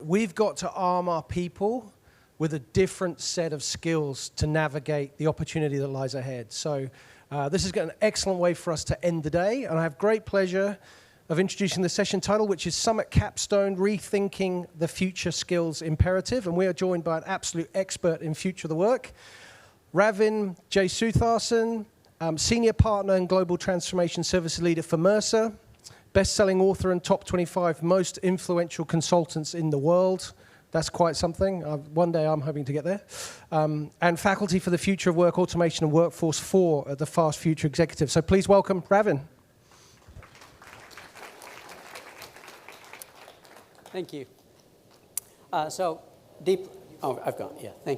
we've got to arm our people with a different set of skills to navigate the opportunity that lies ahead. So this is an excellent way for us to end the day, and I have great pleasure of introducing the session title, which is Summit Capstone, Rethinking the Future Skills Imperative, and we are joined by an absolute expert in future of the work, Ravin Jesuthasan, Senior Partner and Global Transformation Services Leader for Mercer, best-selling author and top 25 most influential consultants in the world. That's quite something. One day I'm hoping to get there. And faculty for the Future of Work, Automation and Workforce 4 at the Fast Future Executive. So please welcome Ravin. Thank you. Thank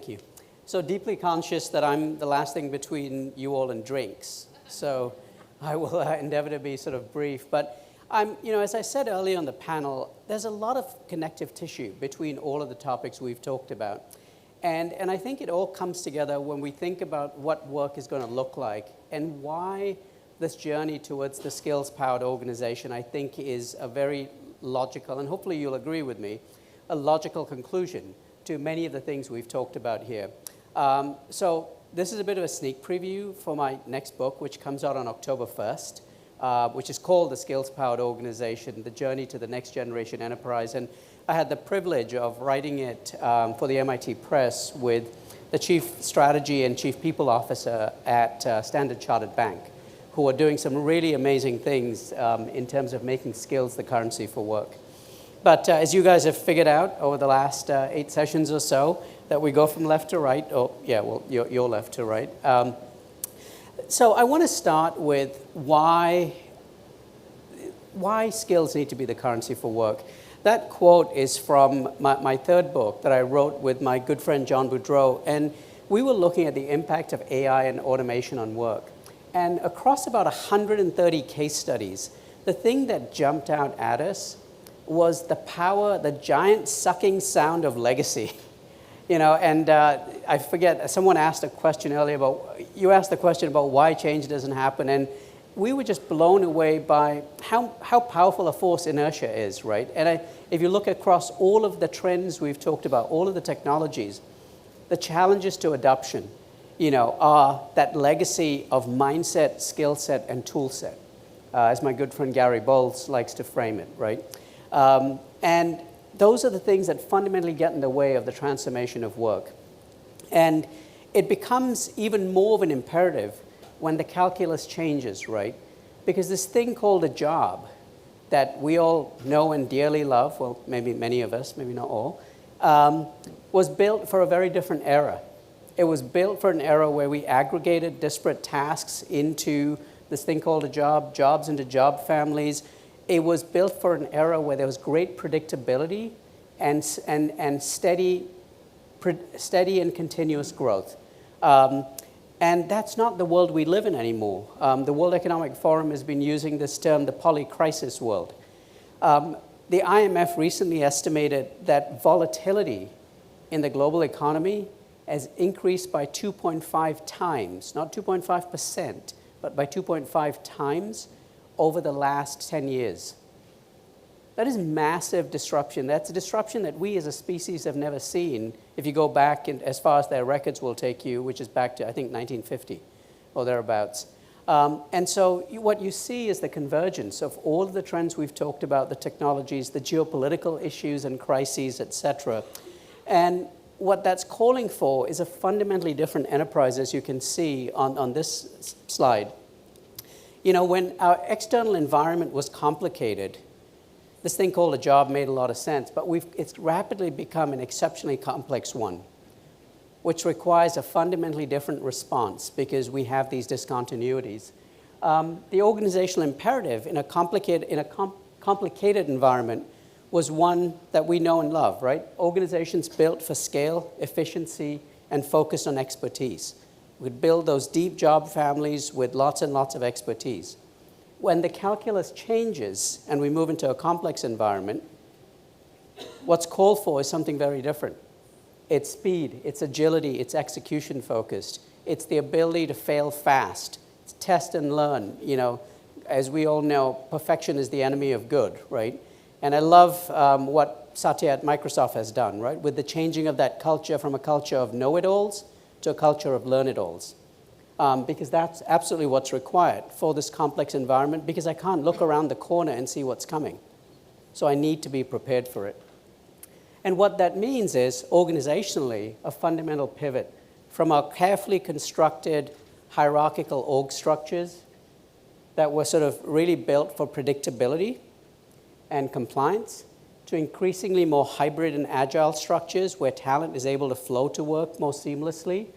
you. So deeply conscious that I'm the last thing between you all and drinks. So I will endeavor to be sort of brief. But as I said earlier on the panel, there's a lot of connective tissue between all of the topics we've talked about. And I think it all comes together when we think about what work is going to look like and why this journey towards the skills-powered organization, I think, is a very logical, and hopefully you'll agree with me, a logical conclusion to many of the things we've talked about here. So this is a bit of a sneak preview for my next book, which comes out on October 1st, which is called The Skills-Powered Organization, The Journey to the Next Generation Enterprise. And I had the privilege of writing it for the MIT Press with the Chief Strategy and Chief People Officer at Standard Chartered Bank, who are doing some really amazing things in terms of making skills the currency for work. But as you guys have figured out over the last 8 sessions or so, that we go from left to right. Oh, yeah, well, you're left to right. So I want to start with why skills need to be the currency for work. That quote is from my third book that I wrote with my good friend John Boudreau, and we were looking at the impact of AI and automation on work. And across about 130 case studies, the thing that jumped out at us was the power, the giant sucking sound of legacy. I forget, someone asked a question earlier you asked the question about why change doesn't happen, and we were just blown away by how powerful a force inertia is, right? And if you look across all of the trends we've talked about, all of the technologies, the challenges to adoption, are that legacy of mindset, skill set, and tool set, as my good friend Gary Bowles likes to frame it, right? And those are the things that fundamentally get in the way of the transformation of work. And it becomes even more of an imperative when the calculus changes, right? Because this thing called a job that we all know and dearly love, well, maybe many of us, maybe not all, was built for a very different era. It was built for an era where we aggregated disparate tasks into this thing called a job, jobs into job families. It was built for an era where there was great predictability and steady and continuous growth. And that's not the world we live in anymore. The World Economic Forum has been using this term, the polycrisis world. The IMF recently estimated that volatility in the global economy has increased by 2.5 times, not 2.5%, but by 2.5 times over the last 10 years. That is massive disruption. That's a disruption that we as a species have never seen if you go back as far as their records will take you, which is back to, I think, 1950 or thereabouts. And so what you see is the convergence of all of the trends we've talked about, the technologies, the geopolitical issues and crises, et cetera. And what that's calling for is a fundamentally different enterprise, as you can see on this slide. When our external environment was complicated, this thing called a job made a lot of sense, but it's rapidly become an exceptionally complex one, which requires a fundamentally different response because we have these discontinuities. The organizational imperative in a complicated environment was one that we know and love, right? Organizations built for scale, efficiency, and focused on expertise. We'd build those deep job families with lots and lots of expertise. When the calculus changes and we move into a complex environment, what's called for is something very different. It's speed, it's agility, it's execution focused. It's the ability to fail fast. It's test and learn. As we all know, perfection is the enemy of good, right? And I love what Satya at Microsoft has done, right? With the changing of that culture from a culture of know-it-alls to a culture of learn-it-alls. Because that's absolutely what's required for this complex environment, because I can't look around the corner and see what's coming. So I need to be prepared for it. And what that means is, organizationally, a fundamental pivot from our carefully constructed hierarchical org structures that were sort of really built for predictability and compliance, to increasingly more hybrid and agile structures where talent is able to flow to work more seamlessly,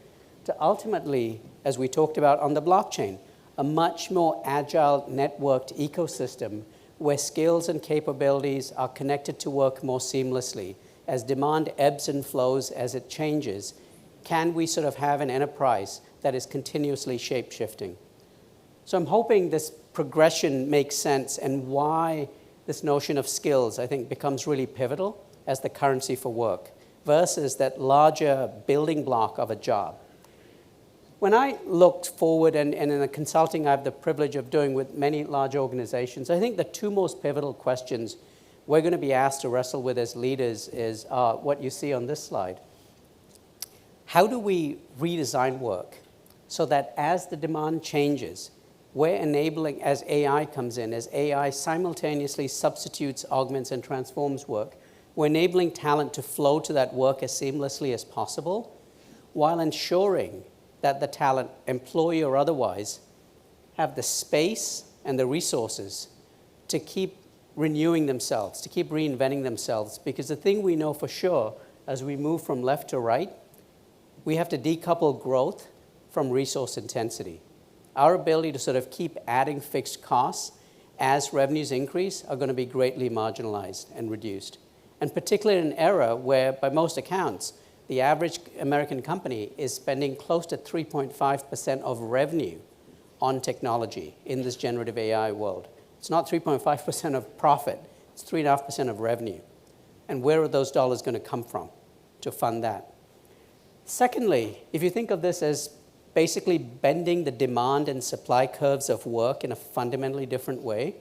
to ultimately, as we talked about on the blockchain, a much more agile, networked ecosystem where skills and capabilities are connected to work more seamlessly. As demand ebbs and flows, as it changes, can we sort of have an enterprise that is continuously shape-shifting? So I'm hoping this progression makes sense, and why this notion of skills, I think, becomes really pivotal as the currency for work versus that larger building block of a job. When I looked forward, and in the consulting I have the privilege of doing with many large organizations, I think the two most pivotal questions we're going to be asked to wrestle with as leaders is what you see on this slide. How do we redesign work so that as the demand changes, we're enabling, as AI comes in, as AI simultaneously substitutes, augments, and transforms work, we're enabling talent to flow to that work as seamlessly as possible, while ensuring that the talent, employee or otherwise, have the space and the resources to keep renewing themselves, to keep reinventing themselves. Because the thing we know for sure, as we move from left to right, we have to decouple growth from resource intensity. Our ability to sort of keep adding fixed costs as revenues increase are going to be greatly marginalized and reduced. And particularly in an era where, by most accounts, the average American company is spending close to 3.5% of revenue on technology in this generative AI world. It's not 3.5% of profit, it's 3.5% of revenue. And where are those dollars going to come from to fund that? Secondly, if you think of this as basically bending the demand and supply curves of work in a fundamentally different way,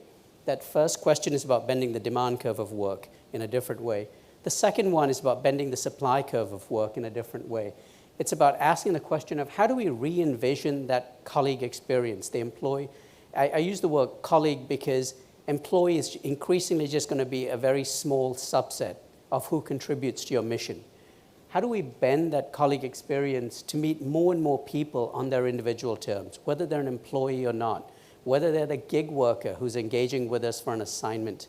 that first question is about bending the demand curve of work in a different way. The second one is about bending the supply curve of work in a different way. It's about asking the question of how do we re-envision that colleague experience, the employee. I use the word colleague because employee is increasingly just going to be a very small subset of who contributes to your mission. How do we bend that colleague experience to meet more and more people on their individual terms, whether they're an employee or not, whether they're the gig worker who's engaging with us for an assignment,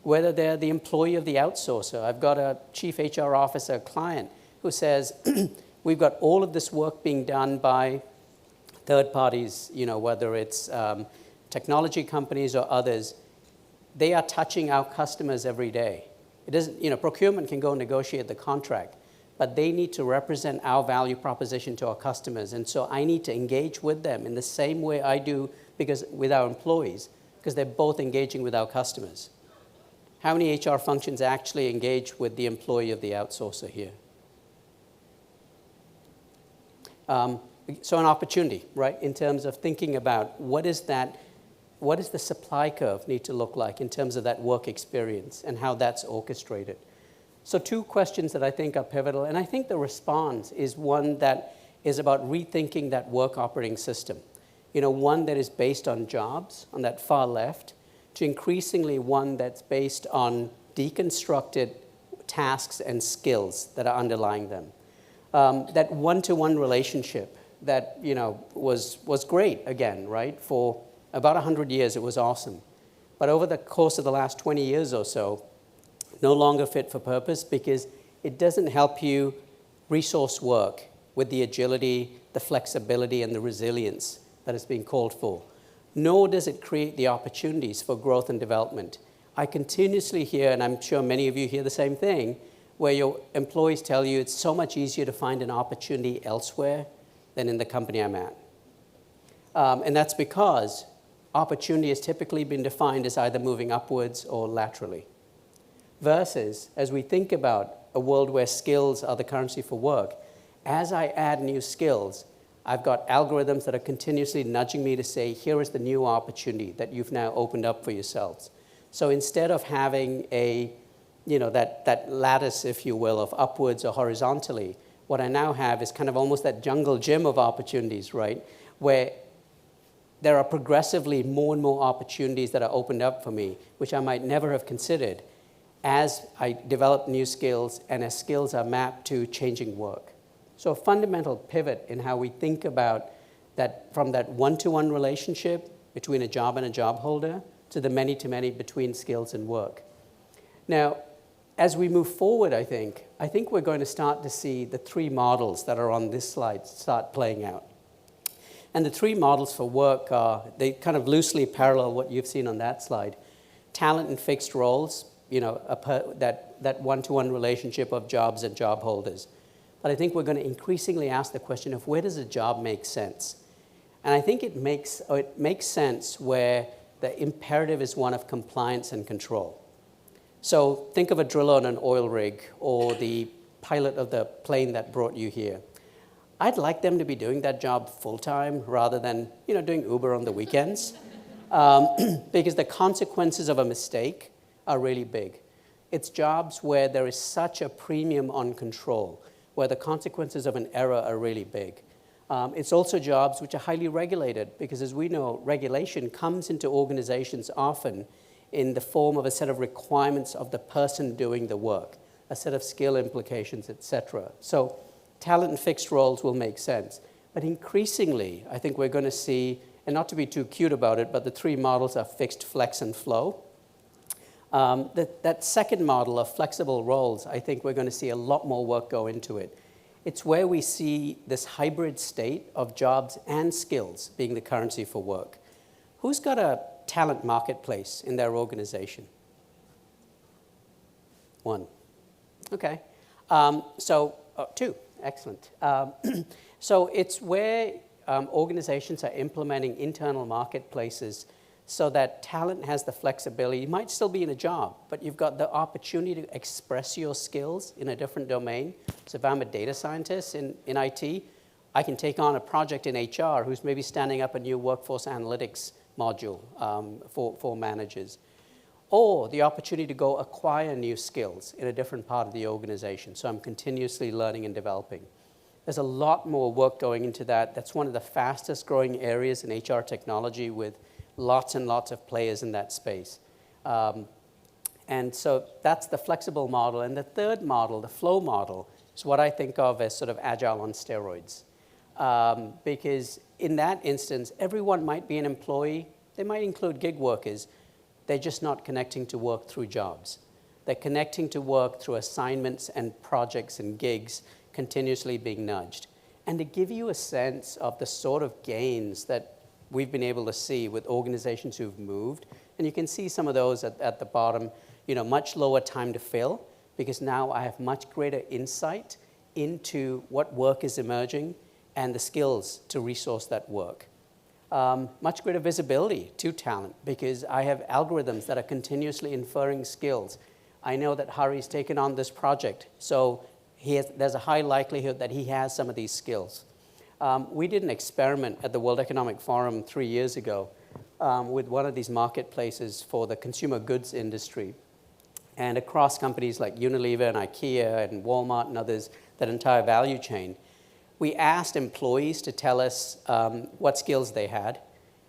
whether they're the employee of the outsourcer. I've got a chief HR officer client who says, we've got all of this work being done by third parties, whether it's technology companies or others. They are touching our customers every day. It doesn't, procurement can go negotiate the contract, but they need to represent our value proposition to our customers. And so I need to engage with them in the same way I do with our employees, because they're both engaging with our customers. How many HR functions actually engage with the employee of the outsourcer here? So an opportunity, right, in terms of thinking about what does the supply curve need to look like in terms of that work experience and how that's orchestrated. So two questions that I think are pivotal, and I think the response is one that is about rethinking that work operating system. One that is based on jobs, on that far left, to increasingly one that's based on deconstructed tasks and skills that are underlying them. That one-to-one relationship that was great, again, right? For about 100 years, it was awesome. But over the course of the last 20 years or so, no longer fit for purpose, because it doesn't help you resource work with the agility, the flexibility, and the resilience that is being called for. Nor does it create the opportunities for growth and development. I continuously hear, and I'm sure many of you hear the same thing, where your employees tell you it's so much easier to find an opportunity elsewhere than in the company I'm at. And that's because opportunity has typically been defined as either moving upwards or laterally. Versus, as we think about a world where skills are the currency for work, as I add new skills, I've got algorithms that are continuously nudging me to say, here is the new opportunity that you've now opened up for yourselves. So instead of having a that lattice, if you will, of upwards or horizontally. What I now have is kind of almost that jungle gym of opportunities, right? Where there are progressively more and more opportunities that are opened up for me, which I might never have considered as I develop new skills and as skills are mapped to changing work. So a fundamental pivot in how we think about that, from that one-to-one relationship between a job and a job holder to the many-to-many between skills and work. Now, as we move forward, I think we're going to start to see the three models that are on this slide start playing out. And the three models for work they kind of loosely parallel what you've seen on that slide. Talent and fixed roles, that one-to-one relationship of jobs and job holders. But I think we're going to increasingly ask the question of where does a job make sense? And I think it makes sense where the imperative is one of compliance and control. So think of a driller on an oil rig or the pilot of the plane that brought you here. I'd like them to be doing that job full-time rather than doing Uber on the weekends because the consequences of a mistake are really big. It's jobs where there is such a premium on control, where the consequences of an error are really big. It's also jobs which are highly regulated because, as we know, regulation comes into organizations often in the form of a set of requirements of the person doing the work, a set of skill implications, etc. So talent and fixed roles will make sense. But increasingly, I think we're going to see, and not to be too cute about it, but the three models are fixed, flex, and flow. That second model of flexible roles, I think we're going to see a lot more work go into it. It's where we see this hybrid state of jobs and skills being the currency for work. Who's got a talent marketplace in their organization? One. Okay. Two. Excellent. So it's where organizations are implementing internal marketplaces so that talent has the flexibility. You might still be in a job, but you've got the opportunity to express your skills in a different domain. So if I'm a data scientist in IT, I can take on a project in HR who's maybe standing up a new workforce analytics module for managers. Or the opportunity to go acquire new skills in a different part of the organization. So I'm continuously learning and developing. There's a lot more work going into that. That's one of the fastest growing areas in HR technology with lots and lots of players in that space. And so that's the flexible model. And the third model, the flow model, is what I think of as sort of agile on steroids. Because in that instance, everyone might be an employee. They might include gig workers. They're just not connecting to work through jobs. They're connecting to work through assignments and projects and gigs continuously being nudged. And to give you a sense of the sort of gains that we've been able to see with organizations who've moved, and you can see some of those at the bottom, much lower time to fill, because now I have much greater insight into what work is emerging and the skills to resource that work. Much greater visibility to talent because I have algorithms that are continuously inferring skills. I know that Hari's taken on this project, so there's a high likelihood that he has some of these skills. We did an experiment at the World Economic Forum 3 years ago with one of these marketplaces for the consumer goods industry. And across companies like Unilever and IKEA and Walmart and others, that entire value chain, we asked employees to tell us what skills they had,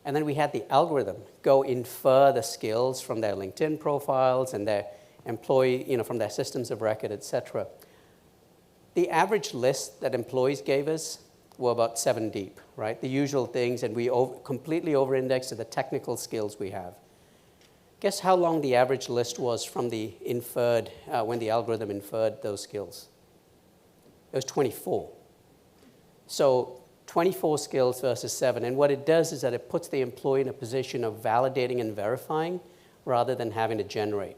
and then we had the algorithm go infer the skills from their LinkedIn profiles and their employee, from their systems of record, et cetera. The average list that employees gave us were about 7 deep, right? The usual things, and we completely over-indexed to the technical skills we have. Guess how long the average list was from the inferred, when the algorithm inferred those skills? It was 24. So 24 skills versus 7. And what it does is that it puts the employee in a position of validating and verifying rather than having to generate.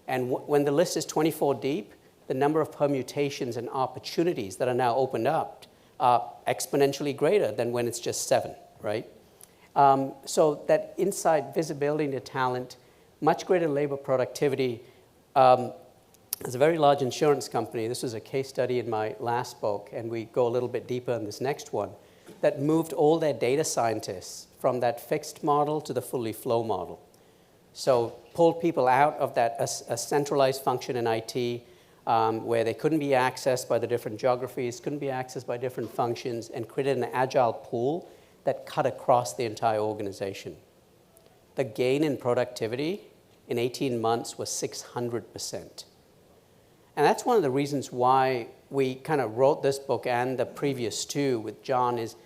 And when the list is 24 deep, the number of permutations and opportunities that are now opened up are exponentially greater than when it's just 7, right? So that inside visibility into talent, much greater labor productivity. There's a very large insurance company. This was a case study in my last book, and we go a little bit deeper in this next one, that moved all their data scientists from that fixed model to the fully flow model. So pulled people out of that a centralized function in IT where they couldn't be accessed by the different geographies, couldn't be accessed by different functions, and created an agile pool that cut across the entire organization. The gain in productivity in 18 months was 600%. And that's one of the reasons why we kind of wrote this book and the previous two with John is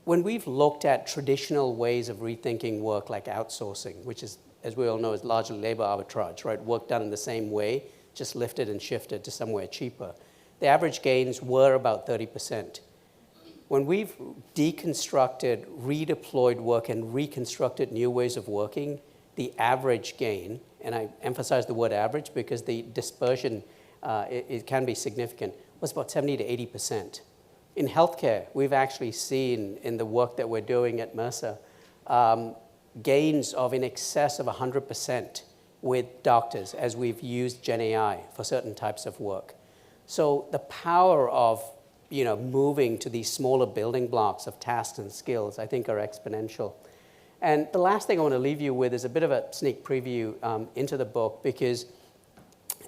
when we've looked at traditional ways of rethinking work like outsourcing, which is, as we all know, is largely labor arbitrage, right? Work done in the same way, just lifted and shifted to somewhere cheaper. The average gains were about 30%. When we've deconstructed, redeployed work, and reconstructed new ways of working, the average gain, and I emphasize the word average because the dispersion, it can be significant, was about 70 to 80%. In healthcare, we've actually seen in the work that we're doing at Mercer, gains of in excess of 100% with doctors as we've used Gen AI for certain types of work. So the power of moving to these smaller building blocks of tasks and skills, I think, are exponential. And the last thing I want to leave you with is a bit of a sneak preview into the book, because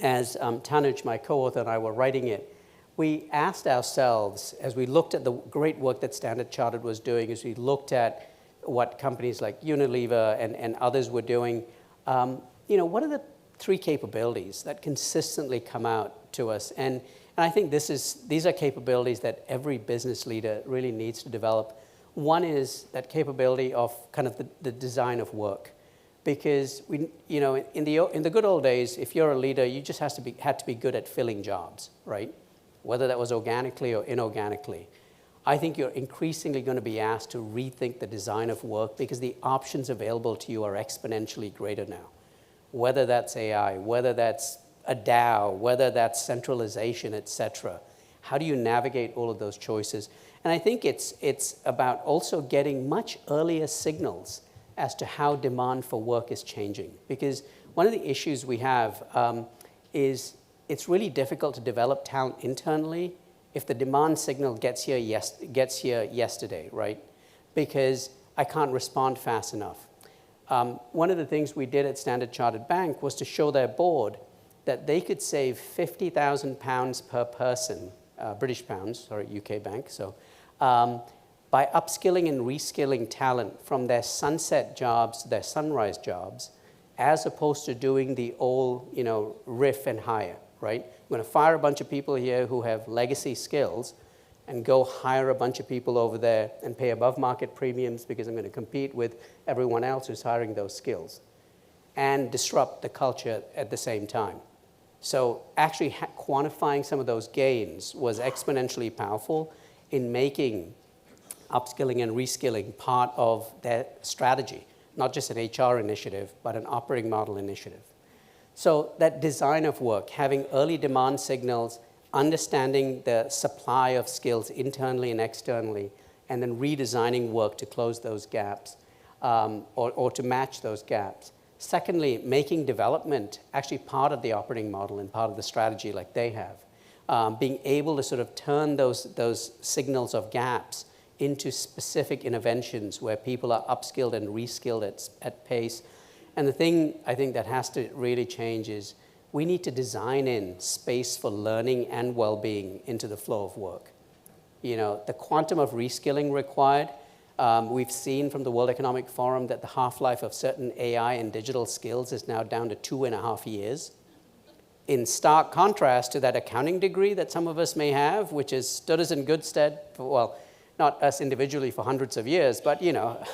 as Tanuj, my co-author, and I were writing it, we asked ourselves, as we looked at the great work that Standard Chartered was doing, as we looked at what companies like Unilever and others were doing, what are the three capabilities that consistently come out to us? And I think these are capabilities that every business leader really needs to develop. One is that capability of kind of the design of work, because in the good old days, if you're a leader, you just had to be good at filling jobs, right? Whether that was organically or inorganically. I think you're increasingly going to be asked to rethink the design of work because the options available to you are exponentially greater now. Whether that's AI, whether that's a DAO, whether that's centralization, et cetera. How do you navigate all of those choices? And I think it's about also getting much earlier signals as to how demand for work is changing. Because one of the issues we have is it's really difficult to develop talent internally if the demand signal gets here yesterday, right? Because I can't respond fast enough. One of the things we did at Standard Chartered Bank was to show their board that they could save £50,000 per person, British pounds, sorry, UK bank, so, by upskilling and reskilling talent from their sunset jobs to their sunrise jobs, as opposed to doing the old, riff and hire, right? I'm going to fire a bunch of people here who have legacy skills and go hire a bunch of people over there and pay above market premiums because I'm going to compete with everyone else who's hiring those skills and disrupt the culture at the same time. So actually quantifying some of those gains was exponentially powerful in making upskilling and reskilling part of their strategy, not just an HR initiative, but an operating model initiative. So that design of work, having early demand signals, understanding the supply of skills internally and externally, and then redesigning work to close those gaps or to match those gaps. Secondly, making development actually part of the operating model and part of the strategy like they have. Being able to sort of turn those signals of gaps into specific interventions where people are upskilled and reskilled at pace. And the thing I think that has to really change is we need to design in space for learning and well-being into the flow of work. The quantum of reskilling required, we've seen from the World Economic Forum that the half-life of certain AI and digital skills is now down to 2.5 years. In stark contrast to that accounting degree that some of us may have, which has stood us in good stead for, well, not us individually for hundreds of years, but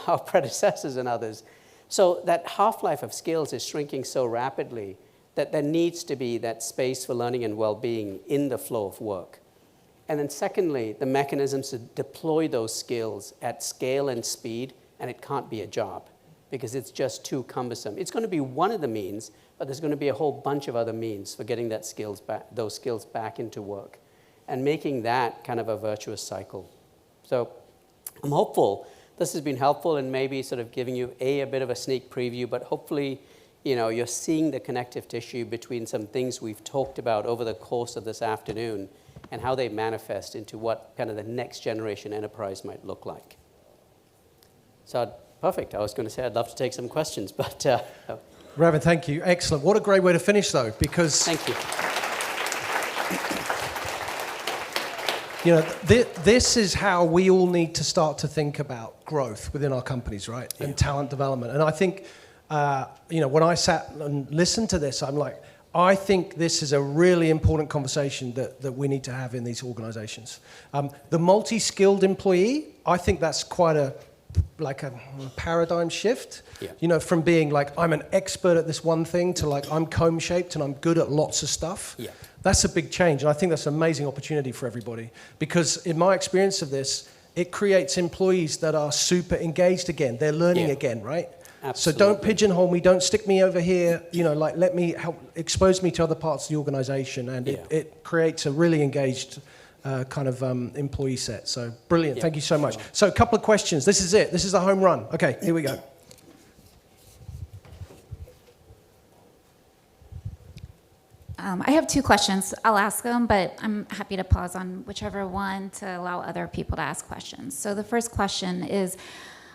our predecessors and others. So that half-life of skills is shrinking so rapidly that there needs to be that space for learning and well-being in the flow of work. And then secondly, the mechanisms to deploy those skills at scale and speed, and it can't be a job because it's just too cumbersome. It's going to be one of the means, but there's going to be a whole bunch of other means for getting those skills back into work and making that kind of a virtuous cycle. So I'm hopeful this has been helpful in maybe sort of giving you a bit of a sneak preview, but hopefully you're seeing the connective tissue between some things we've talked about over the course of this afternoon and how they manifest into what kind of the next generation enterprise might look like. So I'd Perfect. I was going to say I'd love to take some questions, but... Ravin, thank you. Excellent. What a great way to finish, though, because... Thank you. You know, this is how we all need to start to think about growth within our companies, right? Yeah. And talent development. And I think, you know, when I sat and listened to this, I'm like, I think this is a really important conversation that we need to have in these organizations. The multi-skilled employee, I think that's quite a paradigm shift. Yeah. You know, from being like, I'm an expert at this one thing to like, I'm comb-shaped and I'm good at lots of stuff. Yeah. That's a big change, and I think that's an amazing opportunity for everybody. Because in my experience of this, it creates employees that are super engaged again. They're learning again, right? Absolutely. So don't pigeonhole me, don't stick me over here, you know, like let me help expose me to other parts of the organization, and it creates a really engaged kind of employee set. So brilliant, thank you so much. So a couple of questions, this is it, this is the home run. Okay, here we go. I have two questions. I'll ask them, but I'm happy to pause on whichever one to allow other people to ask questions. So the first question is,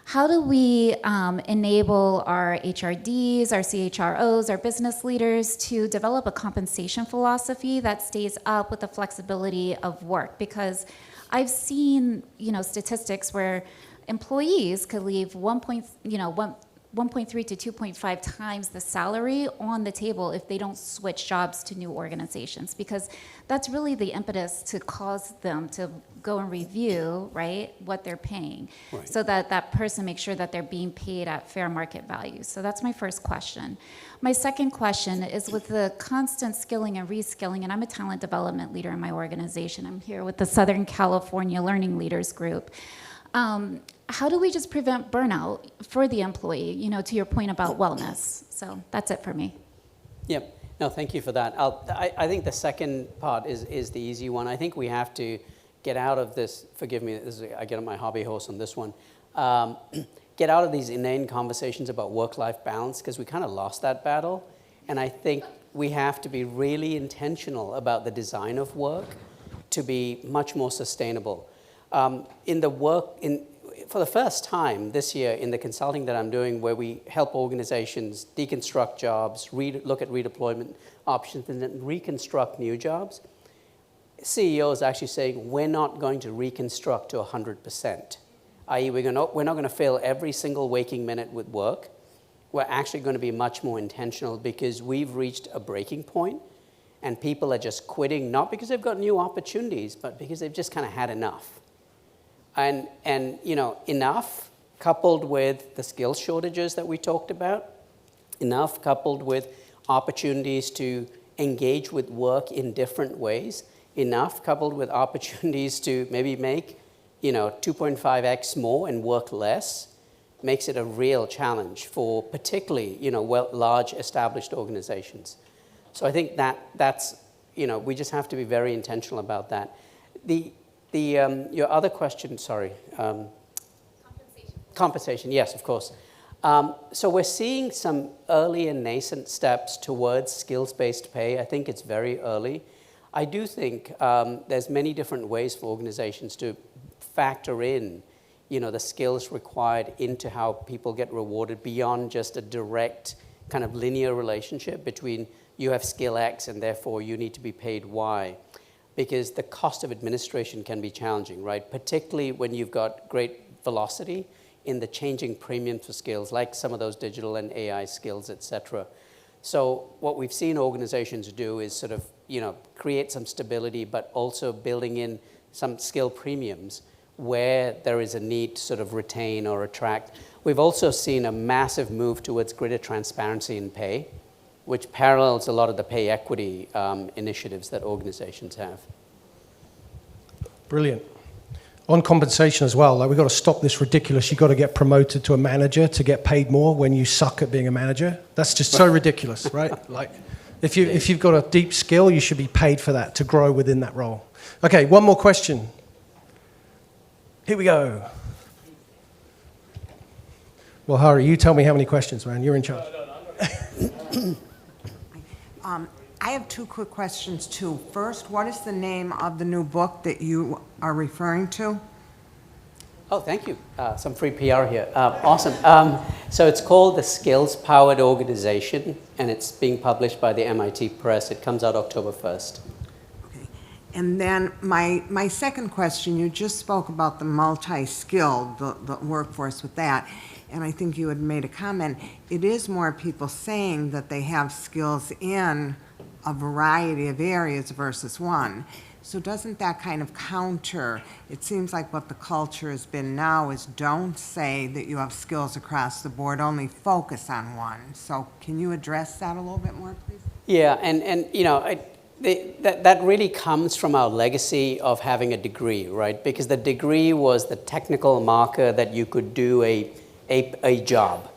how do we enable our HRDs, our CHROs, our business leaders to develop a compensation philosophy that stays up with the flexibility of work? Because I've seen, you know, statistics where employees could leave 1.3 to 2.5 times the salary on the table if they don't switch jobs to new organizations, because that's really the impetus to cause them to go and review, right, what they're paying, right, so that that person makes sure that they're being paid at fair market value. So that's my first question. My second question is, with the constant skilling and reskilling, and I'm a talent development leader in my organization. I'm here with the Southern California Learning Leaders Group. How do we just prevent burnout for the employee, you know, to your point about wellness? So that's it for me. Yep. No, thank you for that. I think the second part is the easy one. I think we have to get out of this, forgive me, I get on my hobby horse on this one, get out of these inane conversations about work-life balance, because we kind of lost that battle. And I think we have to be really intentional about the design of work to be much more sustainable. For the first time this year in the consulting that I'm doing, where we help organizations deconstruct jobs, look at redeployment options, and then reconstruct new jobs, CEOs actually saying, we're not going to reconstruct to 100%, i.e. we're not going to fill every single waking minute with work. We're actually going to be much more intentional, because we've reached a breaking point, and people are just quitting, not because they've got new opportunities, but because they've just kind of had enough. And you know, enough coupled with the skills shortages that we talked about, enough coupled with opportunities to engage with work in different ways, enough coupled with opportunities to maybe make, you know, 2.5x more and work less, makes it a real challenge for particularly, you know, large established organizations. So I think that's, you know, we just have to be very intentional about that. Your other question, sorry. Compensation, yes, of course. So we're seeing some early and nascent steps towards skills-based pay. I think it's very early. I do think there's many different ways for organizations to factor in, you know, the skills required into how people get rewarded beyond just a direct kind of linear relationship between you have skill X and therefore you need to be paid Y. Because the cost of administration can be challenging, right? Particularly when you've got great velocity in the changing premium for skills, like some of those digital and AI skills, et cetera. So what we've seen organizations do is sort of, you know, create some stability, but also building in some skill premiums where there is a need to sort of retain or attract. We've also seen a massive move towards greater transparency in pay, which parallels a lot of the pay equity initiatives that organizations have. Brilliant. On compensation as well, like, we've got to stop this ridiculous, you've got to get promoted to a manager to get paid more when you suck at being a manager. That's just so ridiculous, right? Like, if you've got a deep skill, you should be paid for that to grow within that role. Okay, one more question. Here we go. Well, Hari, you tell me how many questions, man. You're in charge. I have two quick questions, too. First, what is the name of the new book that you are referring to? Oh, thank you. Some free PR here. Awesome. So it's called The Skills Powered Organization, and it's being published by the MIT Press. It comes out October 1st. Okay. And then my second question, you just spoke about the multi-skilled, the workforce with that, and I think you had made a comment. It is more people saying that they have skills in a variety of areas versus one. So doesn't that kind of counter? It seems like what the culture has been now is don't say that you have skills across the board, only focus on one. So can you address that a little bit more, please? Yeah, and you know, that really comes from our legacy of having a degree, right? Because the degree was the technical marker that you could do a job.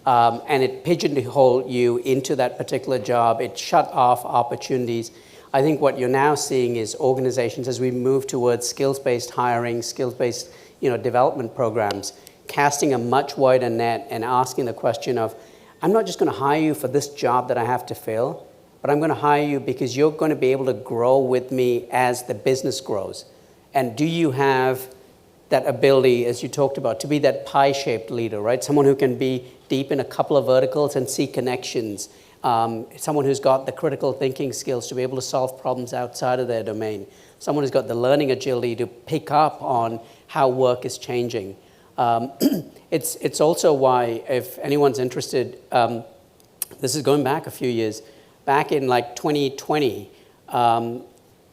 And it pigeonholed you into that particular job. It shut off opportunities. I think what you're now seeing is organizations, as we move towards skills-based hiring, skills-based development programs, casting a much wider net and asking the question of, I'm not just going to hire you for this job that I have to fill, but I'm going to hire you because you're going to be able to grow with me as the business grows. And do you have that ability, as you talked about, to be that pie-shaped leader, right? Someone who can be deep in a couple of verticals and see connections. Someone who's got the critical thinking skills to be able to solve problems outside of their domain. Someone who's got the learning agility to pick up on how work is changing. It's also why, if anyone's interested, this is going back a few years, back in like 2020, the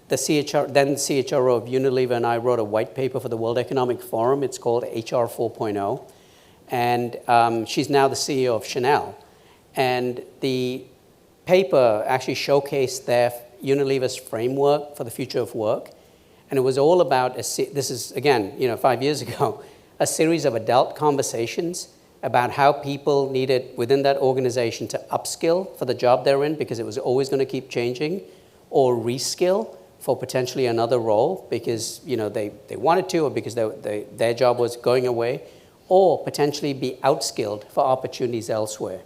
then CHRO of Unilever and I wrote a white paper for the World Economic Forum. It's called HR 4.0. And she's now the CEO of Chanel. And the paper actually showcased their Unilever's framework for the future of work. And it was all about, this is, again, 5 years ago, a series of adult conversations about how people needed within that organization to upskill for the job they're in because it was always going to keep changing, or reskill for potentially another role because they wanted to, or because their job was going away, or potentially be outskilled for opportunities elsewhere.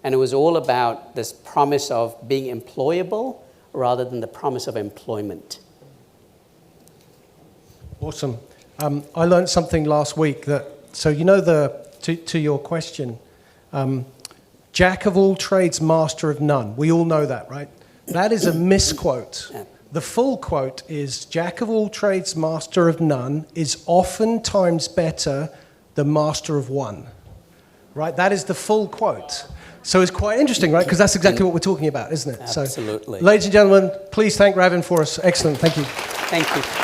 And it was all about this promise of being employable rather than the promise of employment. Awesome. I learned something last week that, so to your question, jack of all trades, master of none. We all know that, right? That is a misquote. Yeah. The full quote is, jack of all trades, master of none is oftentimes better than master of one. Right? That is the full quote. So it's quite interesting, right? Because that's exactly what we're talking about, isn't it? Absolutely. So, ladies and gentlemen, please thank Ravin for us. Excellent. Thank you. Thank you.